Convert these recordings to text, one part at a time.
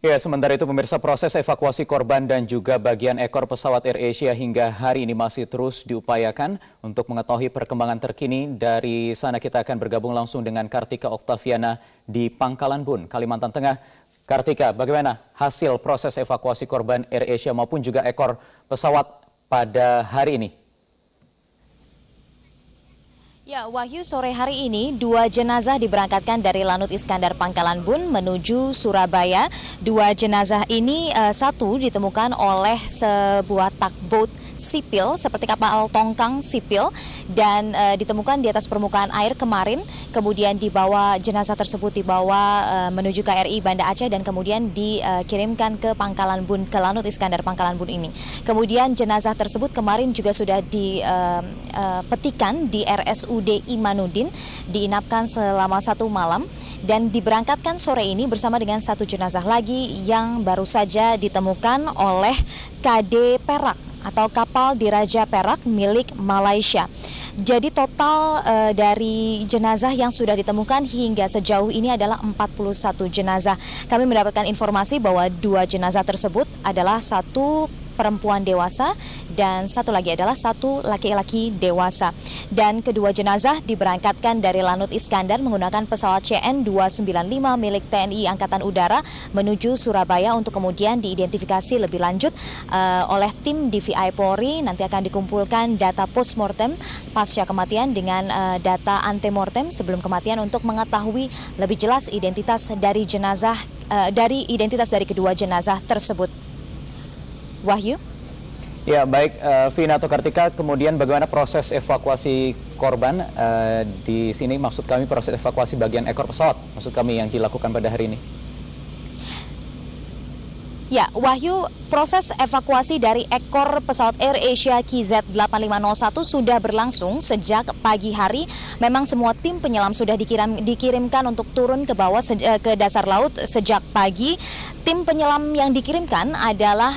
Ya, sementara itu pemirsa, proses evakuasi korban dan juga bagian ekor pesawat AirAsia hingga hari ini masih terus diupayakan. Untuk mengetahui perkembangan terkini dari sana kita akan bergabung langsung dengan Kartika Oktaviana di Pangkalan Bun, Kalimantan Tengah. Kartika, bagaimana hasil proses evakuasi korban AirAsia maupun juga ekor pesawat pada hari ini? Ya, Wahyu, sore hari ini 2 jenazah diberangkatkan dari Lanut Iskandar Pangkalan Bun menuju Surabaya. 2 jenazah ini satu ditemukan oleh sebuah tugboat sipil seperti kapal tongkang sipil dan ditemukan di atas permukaan air kemarin. Kemudian jenazah tersebut dibawa menuju KRI Banda Aceh dan kemudian dikirimkan ke Pangkalan Bun, ke Lanut Iskandar Pangkalan Bun ini. Kemudian jenazah tersebut kemarin juga sudah dipetikan di RSUD Imanuddin, diinapkan selama 1 malam dan diberangkatkan sore ini bersama dengan 1 jenazah lagi yang baru saja ditemukan oleh KD Perak atau kapal Diraja Perak milik Malaysia. Jadi total dari jenazah yang sudah ditemukan hingga sejauh ini adalah 41 jenazah. Kami mendapatkan informasi bahwa 2 jenazah tersebut adalah 1 perempuan dewasa dan 1 lagi adalah 1 laki-laki dewasa. Dan kedua jenazah diberangkatkan dari Lanut Iskandar menggunakan pesawat CN-295 milik TNI Angkatan Udara menuju Surabaya untuk kemudian diidentifikasi lebih lanjut oleh tim DVI Polri. Nanti akan dikumpulkan data postmortem pasca kematian dengan data antemortem sebelum kematian untuk mengetahui lebih jelas identitas dari kedua jenazah tersebut. Wahyu. Ya, baik Vina atau Kartika, kemudian bagaimana proses evakuasi korban di sini, maksud kami proses evakuasi bagian ekor pesawat, maksud kami yang dilakukan pada hari ini? Ya, Wahyu, proses evakuasi dari ekor pesawat AirAsia KZ8501 sudah berlangsung sejak pagi hari. Memang semua tim penyelam sudah dikirimkan untuk turun ke bawah ke dasar laut sejak pagi. Tim penyelam yang dikirimkan adalah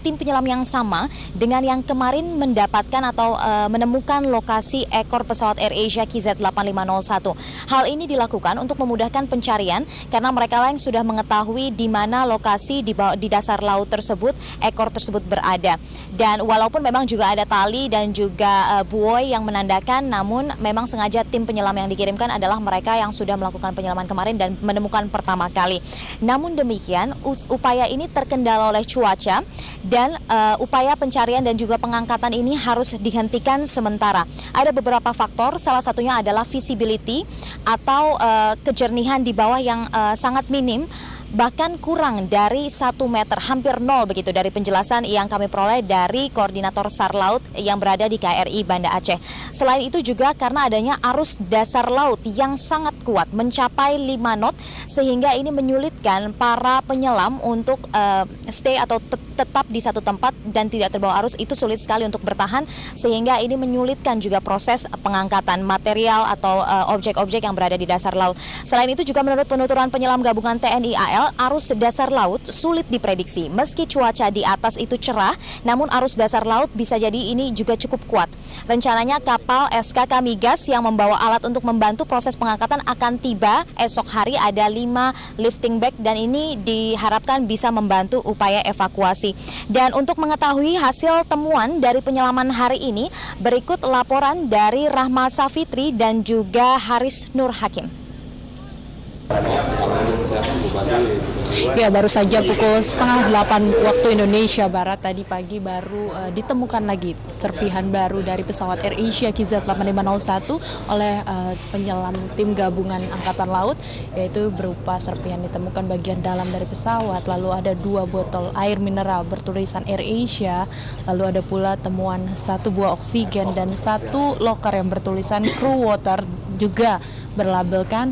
tim penyelam yang sama dengan yang kemarin mendapatkan atau menemukan lokasi ekor pesawat AirAsia KZ8501. Hal ini dilakukan untuk memudahkan pencarian karena mereka yang sudah mengetahui di mana lokasi di dasar laut tersebut ekor tersebut berada. Dan walaupun memang juga ada tali dan juga buoy yang menandakan, namun memang sengaja tim penyelam yang dikirimkan adalah mereka yang sudah melakukan penyelaman kemarin dan menemukan pertama kali. Namun demikian, upaya ini terkendala oleh cuaca dan upaya pencarian dan juga pengangkatan ini harus dihentikan sementara. Ada beberapa faktor, salah satunya adalah visibility atau kejernihan di bawah yang sangat minim, bahkan kurang dari 1 meter, hampir 0 begitu dari penjelasan yang kami peroleh dari Koordinator SAR Laut yang berada di KRI Banda Aceh. Selain itu juga karena adanya arus dasar laut yang sangat kuat mencapai 5 knot sehingga ini menyulitkan para penyelam untuk stay atau tetap di satu tempat dan tidak terbawa arus. Itu sulit sekali untuk bertahan sehingga ini menyulitkan juga proses pengangkatan material atau objek-objek yang berada di dasar laut. Selain itu juga menurut penuturan penyelam gabungan TNI AL, arus dasar laut sulit diprediksi. Meski cuaca di atas itu cerah, namun arus dasar laut bisa jadi ini juga cukup kuat. Rencananya kapal SKK Migas yang membawa alat untuk membantu proses pengangkatan akan tiba esok hari. Ada 5 lifting bag dan ini diharapkan bisa membantu upaya evakuasi. Dan untuk mengetahui hasil temuan dari penyelaman hari ini, berikut laporan dari Rahma Safitri dan juga Haris Nur Hakim. Ya, baru saja pukul 7:30 waktu Indonesia Barat tadi pagi baru ditemukan lagi serpihan baru dari pesawat AirAsia KZ8501 oleh penyelam tim gabungan Angkatan Laut, yaitu berupa serpihan ditemukan bagian dalam dari pesawat, lalu ada 2 botol air mineral bertulisan AirAsia, lalu ada pula temuan 1 buah oksigen dan 1 loker yang bertulisan crew water juga berlabelkan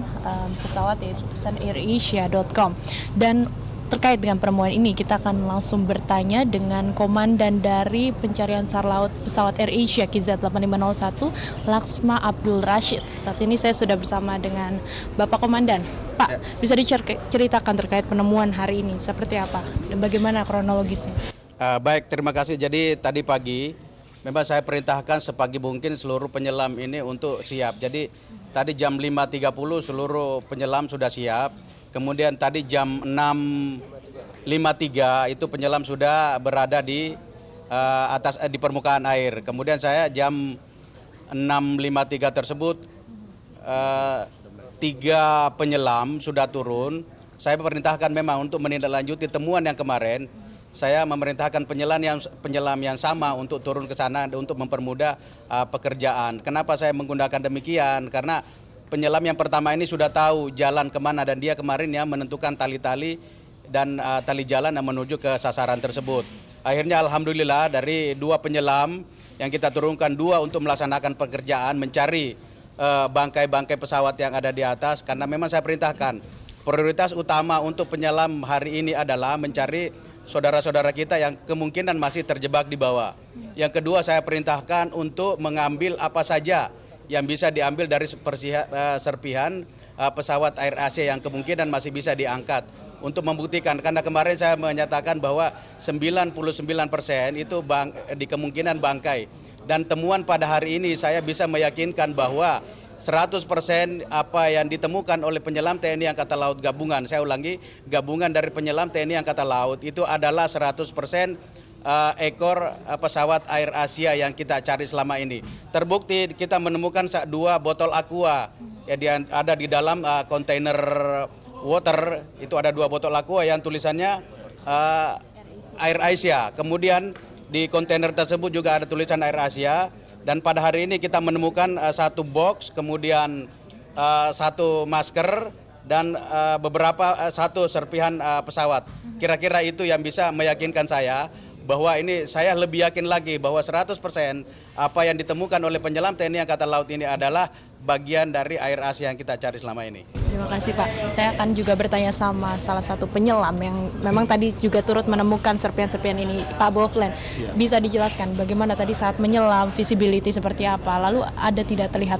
pesawat, yaitu pesan AirAsia.com. Dan terkait dengan penemuan ini kita akan langsung bertanya dengan Komandan dari Pencarian SAR Laut pesawat AirAsia KZ8501, Laksma Abdul Rashid. Saat ini saya sudah bersama dengan Bapak Komandan. Pak, bisa diceritakan terkait penemuan hari ini seperti apa dan bagaimana kronologisnya? Baik, terima kasih. Jadi tadi pagi memang saya perintahkan sepagi mungkin seluruh penyelam ini untuk siap. Jadi tadi jam 5.30 seluruh penyelam sudah siap. Kemudian tadi jam 6 5.53 itu penyelam sudah berada di di permukaan air. Kemudian saya jam 6.53 tersebut 3 penyelam sudah turun. Saya perintahkan memang untuk menindaklanjuti temuan yang kemarin. Saya memerintahkan penyelam yang sama untuk turun ke sana untuk mempermudah pekerjaan. Kenapa saya menggunakan demikian? Karena penyelam yang pertama ini sudah tahu jalan kemana dan dia kemarin ya menentukan tali-tali dan tali jalan yang menuju ke sasaran tersebut. Akhirnya alhamdulillah dari 2 penyelam yang kita turunkan 2 untuk melaksanakan pekerjaan mencari bangkai-bangkai pesawat yang ada di atas, karena memang saya perintahkan prioritas utama untuk penyelam hari ini adalah mencari saudara-saudara kita yang kemungkinan masih terjebak di bawah. Yang kedua saya perintahkan untuk mengambil apa saja yang bisa diambil dari serpihan pesawat AirAsia yang kemungkinan masih bisa diangkat. Untuk membuktikan, karena kemarin saya menyatakan bahwa 99% itu di kemungkinan bangkai. Dan temuan pada hari ini saya bisa meyakinkan bahwa 100% apa yang ditemukan oleh penyelam TNI Angkatan Laut Gabungan, saya ulangi, gabungan dari penyelam TNI Angkatan Laut itu adalah 100% ekor pesawat AirAsia yang kita cari selama ini. Terbukti kita menemukan 2 botol aqua yang ada di dalam kontainer water, itu ada 2 botol aqua yang tulisannya AirAsia. Kemudian di kontainer tersebut juga ada tulisan AirAsia. Dan pada hari ini kita menemukan 1 box, kemudian 1 masker, dan beberapa 1 serpihan pesawat. Kira-kira itu yang bisa meyakinkan saya bahwa ini saya lebih yakin lagi bahwa 100% apa yang ditemukan oleh penyelam TNI Angkatan Laut ini adalah bagian dari AirAsia yang kita cari selama ini. Terima kasih Pak. Saya akan juga bertanya sama salah satu penyelam yang memang tadi juga turut menemukan serpihan-serpihan ini, Pak Boflen. Bisa dijelaskan bagaimana tadi saat menyelam, visibility seperti apa? Lalu ada tidak terlihat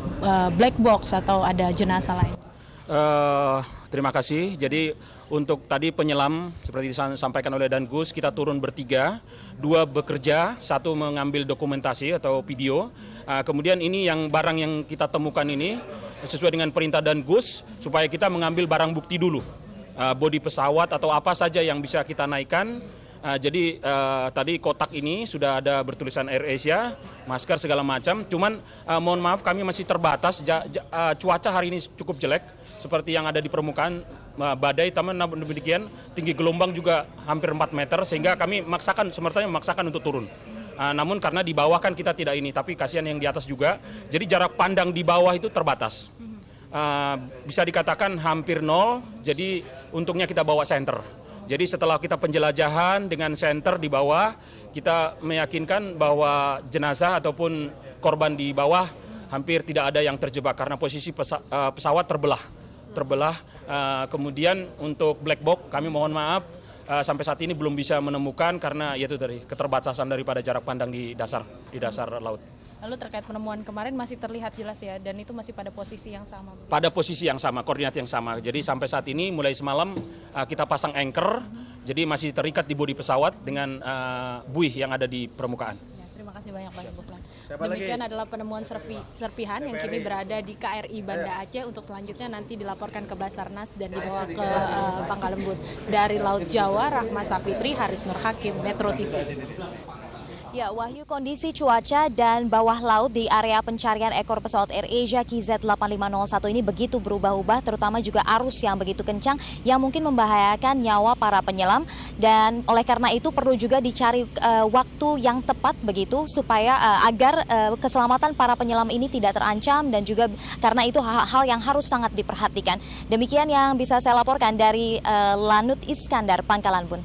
black box atau ada jenazah lain? Terima kasih. Jadi untuk tadi penyelam seperti disampaikan oleh Dan Gus, kita turun bertiga, 2 bekerja, 1 mengambil dokumentasi atau video. Kemudian ini yang barang yang kita temukan ini sesuai dengan perintah Dan Gus supaya kita mengambil barang bukti dulu, bodi pesawat atau apa saja yang bisa kita naikkan. Jadi tadi kotak ini sudah ada bertulisan AirAsia, masker segala macam. Cuman mohon maaf kami masih terbatas. Cuaca hari ini cukup jelek seperti yang ada di permukaan. Badai, namun demikian tinggi gelombang juga hampir 4 meter sehingga kami memaksakan untuk turun. Namun karena di bawah kan kita tidak ini, tapi kasihan yang di atas juga. Jadi jarak pandang di bawah itu terbatas. Bisa dikatakan hampir 0. Jadi untungnya kita bawa senter. Jadi setelah kita penjelajahan dengan senter di bawah, kita meyakinkan bahwa jenazah ataupun korban di bawah hampir tidak ada yang terjebak karena posisi pesawat terbelah. Kemudian untuk black box kami mohon maaf sampai saat ini belum bisa menemukan karena yaitu dari keterbatasan daripada jarak pandang di dasar laut. Lalu terkait penemuan kemarin masih terlihat jelas ya, dan itu masih pada posisi yang sama? Pada posisi yang sama, koordinat yang sama. Jadi sampai saat ini mulai semalam kita pasang anchor, jadi masih terikat di bodi pesawat dengan buih yang ada di permukaan. Terima kasih banyak Pak Boflen. Demikian adalah penemuan serpihan yang kini berada di KRI Banda Aceh untuk selanjutnya nanti dilaporkan ke Basarnas dan dibawa ke Pangkalembut. Dari Laut Jawa, Rahma Safitri, Haris Nur Hakim, Metro TV. Ya, Wahyu, kondisi cuaca dan bawah laut di area pencarian ekor pesawat AirAsia KZ8501 ini begitu berubah-ubah, terutama juga arus yang begitu kencang yang mungkin membahayakan nyawa para penyelam, dan oleh karena itu perlu juga dicari waktu yang tepat begitu supaya agar keselamatan para penyelam ini tidak terancam, dan juga karena itu hal yang harus sangat diperhatikan. Demikian yang bisa saya laporkan dari Lanut Iskandar, Pangkalan Bun.